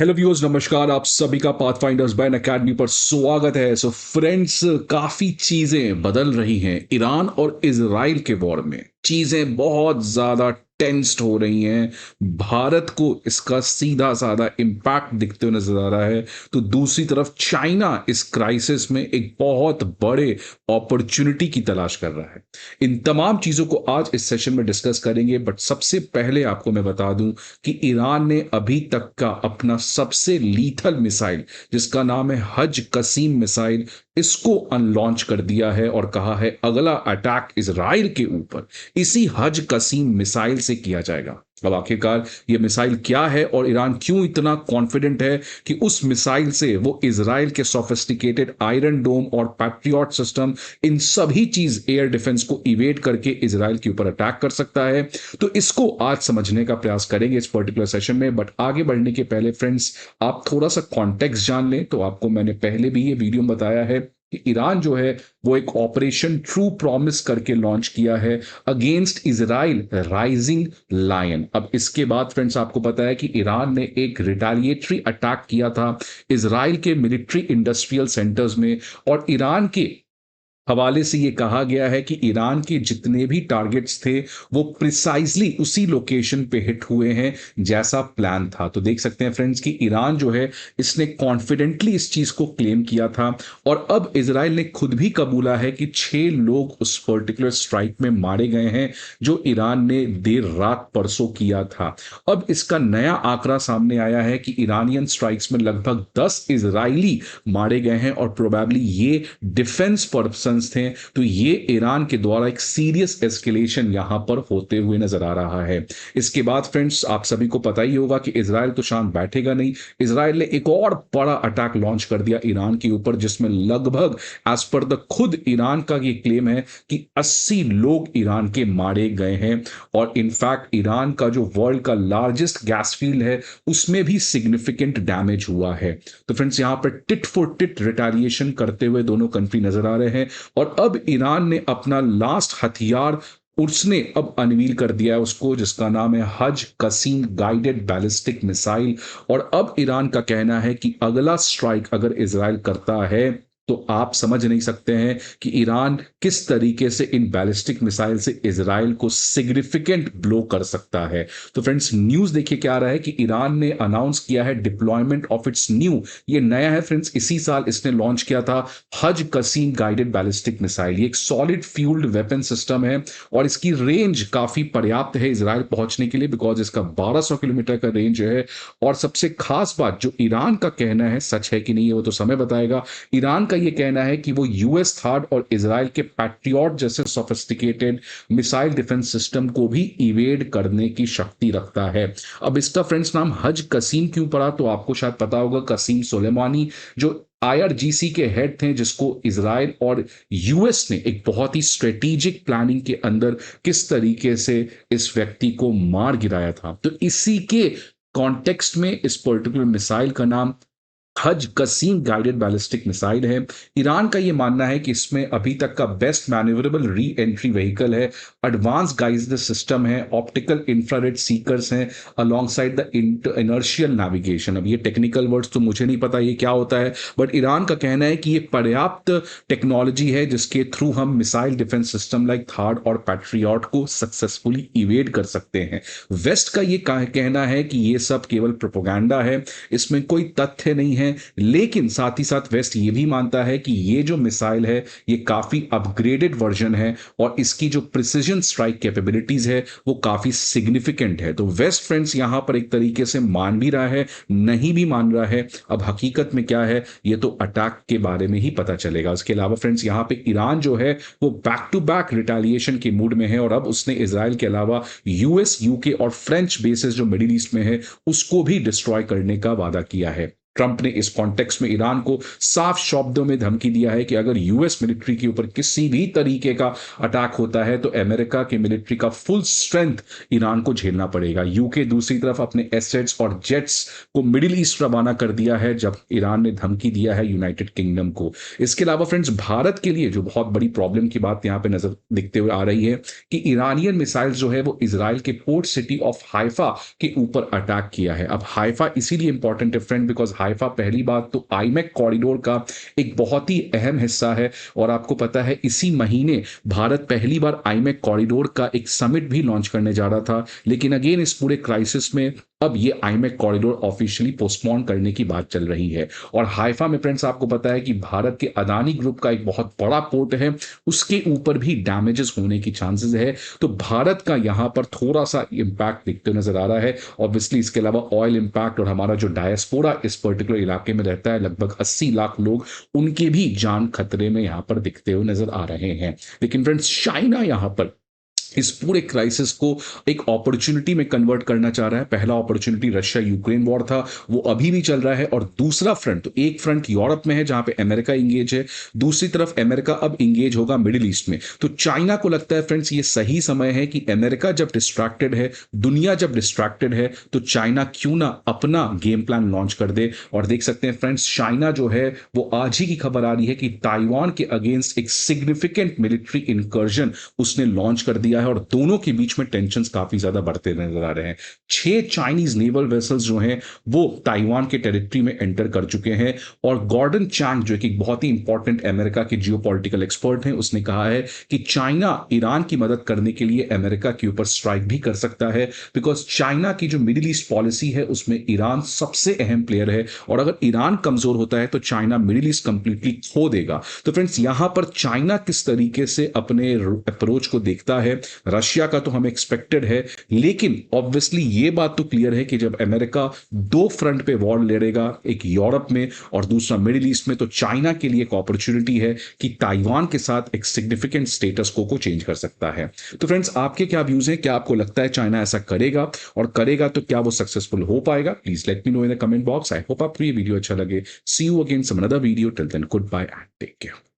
Hello viewers, नमस्कार। आप सभी का पाथफाइंडर्स बाय अकेडमी पर स्वागत है। सो फ्रेंड्स, काफी चीजें बदल रही हैं ईरान और इजराइल के वॉर में। चीजें बहुत ज्यादा टेंस्ड हो रही हैं। भारत को इसका सीधा साधा इम्पैक्ट दिखते हुए नजर आ रहा है। तो दूसरी तरफ चाइना इस क्राइसिस में एक बहुत बड़े अपॉर्चुनिटी की तलाश कर रहा है। इन तमाम चीजों को आज इस सेशन में डिस्कस करेंगे, बट सबसे पहले आपको मैं बता दूं कि ईरान ने अभी तक का अपना सबसे लीथल मिसाइल, जिसका नाम है हज कसीम मिसाइल, इसको अनलॉन्च कर दिया है और कहा है अगला अटैक इजराइल के ऊपर इसी हज कसीम मिसाइल से किया जाएगा। अब आखिरकार ये मिसाइल क्या है और ईरान क्यों इतना कॉन्फिडेंट है कि उस मिसाइल से वो इजराइल के सोफिस्टिकेटेड आयरन डोम और पैट्रियट सिस्टम, इन सभी चीज एयर डिफेंस को इवेट करके इजराइल के ऊपर अटैक कर सकता है। तो इसको आज समझने का प्रयास करेंगे इस पर्टिकुलर सेशन में। बट आगे बढ़ने के पहले फ्रेंड्स, आप थोड़ा सा कॉन्टेक्स्ट जान लें। तो आपको मैंने पहले भी ये वीडियो में बताया है कि ईरान जो है वो एक ऑपरेशन ट्रू प्रॉमिस करके लॉन्च किया है अगेंस्ट इजराइल राइजिंग लायन। अब इसके बाद फ्रेंड्स, आपको पता है कि ईरान ने एक रिटेलिएटरी अटैक किया था इजराइल के मिलिट्री इंडस्ट्रियल सेंटर्स में, और ईरान के हवाले से ये कहा गया है कि ईरान के जितने भी टारगेट्स थे वो प्रिसाइजली उसी लोकेशन पे हिट हुए हैं जैसा प्लान था। तो देख सकते हैं फ्रेंड्स कि ईरान जो है इसने कॉन्फिडेंटली इस चीज को क्लेम किया था, और अब इजराइल ने खुद भी कबूला है कि 6 लोग उस पर्टिकुलर स्ट्राइक में मारे गए हैं जो ईरान ने देर रात परसों किया था। अब इसका नया आंकड़ा सामने आया है कि ईरानियन स्ट्राइक्स में लगभग 10 इजरायली मारे गए हैं, और प्रोबेबली ये डिफेंस पर्सन थे। तो ये ईरान के द्वारा एक सीरियस एस्केलेशन यहां पर होते हुए नजर आ रहा है। इसके बाद फ्रेंड्स, आप सभी को पता ही होगा कि इजराइल तो शांत बैठेगा नहीं। इजराइल ने एक और बड़ा अटैक लॉन्च कर दिया ईरान के ऊपर, जिसमें लगभग एज पर द खुद ईरान का ये क्लेम है कि 80 लोग ईरान के मारे गए हैं। और इनफैक्ट ईरान का जो वर्ल्ड का लार्जेस्ट गैस फील्ड है उसमें भी सिग्निफिकेंट डैमेज हुआ है। तो फ्रेंड्स, यहां पर टिट फॉर टिट रिटेलिएशन करते हुए दोनों कंट्री नजर आ रहे हैं। और अब ईरान ने अपना लास्ट हथियार उसने अब अनवील कर दिया है उसको, जिसका नाम है हज कसीम गाइडेड बैलिस्टिक मिसाइल। और अब ईरान का कहना है कि अगला स्ट्राइक अगर इजराइल करता है तो आप समझ नहीं सकते हैं कि ईरान किस तरीके से इन बैलिस्टिक मिसाइल से इजराइल को सिग्निफिकेंट ब्लो कर सकता है। तो फ्रेंड्स, न्यूज देखिए क्या आ रहा है कि ईरान ने अनाउंस किया है डिप्लॉयमेंट ऑफ इट्स न्यू, ये नया है फ्रेंड्स, इसी साल इसने लॉन्च किया था हज कसीम गाइडेड बैलिस्टिक मिसाइल। ये एक सॉलिड फ्यूल्ड वेपन सिस्टम है और इसकी रेंज काफी पर्याप्त है इजराइल पहुंचने के लिए, बिकॉज इसका 1200 किलोमीटर का रेंज है। और सबसे खास बात, जो ईरान का कहना है सच है कि नहीं है वो तो समय बताएगा, ईरान का यह कहना है कि वो यूएस थर्ड और इजराइल के पैट्रियट जैसे सोफिस्टिकेटेड मिसाइल डिफेंस सिस्टम को भी इवेड करने की शक्ति रखता है। अब इसका फ्रेंड्स नाम हज कसीम क्यों पड़ा, तो आपको शायद पता होगा, कसीम सुलेमानी जो आईआरजीसी के हेड थे, जिसको इजराइल और यूएस ने एक बहुत ही स्ट्रेटेजिक प्लानिंग के अंदर किस तरीके से इस व्यक्ति को मार गिराया था। तो इसी के कॉन्टेक्स्ट में इस पर्टिकुलर मिसाइल का नाम हज कसीम गाइडेड बैलिस्टिक मिसाइल है। ईरान का यह मानना है कि इसमें अभी तक का best manoeuvrable re entry vehicle है, एडवांस गाइडेड सिस्टम है, ऑप्टिकल इंफ्रारेड सीकर्स हैं, अलोंगसाइड द इनर्शियल नेविगेशन। अब ये टेक्निकल वर्ड्स तो मुझे नहीं पता ये क्या होता है, बट ईरान का कहना है कि ये पर्याप्त टेक्नोलॉजी है जिसके थ्रू हम missile defence system like third और पैट्रियट को सक्सेसफुली इवेड कर सकते हैं। वेस्ट का ये कहना है कि ये सब केवल प्रोपोगंडा है, इसमें कोई तथ्य नहीं है। लेकिन साथ ही साथ वेस्ट ये भी मानता है कि ये जो मिसाइल है ये काफी अपग्रेडेड वर्जन है और इसकी जो प्रिसीजन स्ट्राइक कैपेबिलिटीज है वो काफी सिग्निफिकेंट है। तो वेस्ट फ्रेंड्स यहां पर एक तरीके से मान भी रहा है, नहीं भी मान रहा है। अब हकीकत में क्या है ये तो अटैक के बारे में ही पता चलेगा। इसके अलावा फ्रेंड्स, यहां पे ईरान जो है वो बैक टू बैक रिटेलिएशन के मूड में है, और अब उसने इजराइल के अलावा यूएस, यूके और फ्रेंच बेसेस जो मिडिल ईस्ट में है उसको भी डिस्ट्रॉय करने का वादा किया है। ट्रंप ने इस कॉन्टेक्स्ट में ईरान को साफ शब्दों में धमकी दिया है कि अगर यूएस मिलिट्री के ऊपर किसी भी तरीके का अटैक होता है तो अमेरिका के मिलिट्री का फुल स्ट्रेंथ ईरान को झेलना पड़ेगा। यूके दूसरी तरफ अपने एसेट्स और जेट्स को मिडिल ईस्ट रवाना कर दिया है जब ईरान ने धमकी दिया है यूनाइटेड किंगडम को। इसके अलावा फ्रेंड्स, भारत के लिए जो बहुत बड़ी प्रॉब्लम की बात यहां पे नजर दिखते हुए आ रही है कि ईरानियन मिसाइल जो है वो इजराइल के पोर्ट सिटी ऑफ हाइफा के ऊपर अटैक किया है। अब हाइफा इसीलिए इंपॉर्टेंट है फ्रेंड बिकॉज हाइफा पहली बात तो आईमैक कॉरिडोर का एक बहुत ही अहम हिस्सा है और आपको पता है इसी महीने भारत पहली बार आईमैक कॉरिडोर का एक समिट भी लॉन्च करने जा रहा था, लेकिन अगेन इस पूरे क्राइसिस में अब ये आईमैक कॉरिडोर ऑफिशियली पोस्टपोन करने की बात चल रही है। और हाइफा में फ्रेंड्स आपको पता है कि भारत के अदानी ग्रुप का एक बहुत बड़ा पोर्ट है, उसके ऊपर भी डैमेजेस होने की चांसेस है। तो भारत का यहां पर थोड़ा सा इंपैक्ट दिखते नजर आ रहा है। ऑब्वियसली इसके अलावा ऑयल इंपैक्ट और हमारा जो डायस्पोरा इस पर्टिकुलर इलाके में रहता है लगभग 80 लाख लोग, उनके भी जान खतरे में यहां पर दिखते हुए नजर आ रहे हैं। लेकिन फ्रेंड्स, चाइना यहां पर इस पूरे क्राइसिस को एक अपॉर्चुनिटी में कन्वर्ट करना चाह रहा है। पहला अपॉर्चुनिटी रशिया यूक्रेन वॉर था, वो अभी भी चल रहा है, और दूसरा फ्रंट, तो एक फ्रंट यूरोप में है जहां पे अमेरिका इंगेज है, दूसरी तरफ अमेरिका अब इंगेज होगा मिडिल ईस्ट में। तो चाइना को लगता है फ्रेंड्स ये सही समय है कि अमेरिका जब डिस्ट्रैक्टेड है, दुनिया जब डिस्ट्रैक्टेड है, तो चाइना क्यों ना अपना गेम प्लान लॉन्च कर दे। और देख सकते हैं फ्रेंड्स, चाइना जो है वो आज ही की खबर आ रही है कि ताइवान के अगेंस्ट एक सिग्निफिकेंट मिलिट्री इंकर्जन उसने लॉन्च कर दिया है और दोनों के बीच में टेंशंस काफी ज्यादा बढ़ते नजर आ रहे हैं। 6 चाइनीज नेवल वेसल्स जो हैं वो ताइवान के टेरिटरी में एंटर कर चुके हैं। और गॉर्डन चांग जो कि बहुत ही इंपॉर्टेंट अमेरिका के जियोपॉलिटिकल एक्सपर्ट हैं, उसने कहा है कि चाइना ईरान की मदद करने के लिए अमेरिका के ऊपर स्ट्राइक भी कर सकता है, बिकॉज चाइना की जो मिडिल ईस्ट पॉलिसी है उसमें ईरान सबसे अहम प्लेयर है, और अगर ईरान कमजोर होता है तो चाइना मिडिल ईस्ट कंप्लीटली खो देगा। तो फ्रेंड्स, यहां पर चाइना किस तरीके से अपने अप्रोच को देखता है, रशिया का तो हमें एक्सपेक्टेड है, लेकिन ऑब्वियसली ये बात तो क्लियर है कि जब अमेरिका 2 फ्रंट पे वॉर लड़ेगा, एक यूरोप में और दूसरा मिडिल ईस्ट में, तो चाइना के लिए एक अपॉर्चुनिटी है कि ताइवान के साथ एक सिग्निफिकेंट स्टेटस को चेंज कर सकता है। तो फ्रेंड्स, आपके क्या व्यूज हैं? क्या आपको लगता है चाइना ऐसा करेगा, और करेगा तो क्या वो सक्सेसफुल हो पाएगा? Please let me know in the comment box. I hope आपको ये वीडियो अच्छा लगे। See you again some another video. Till then, goodbye and take care.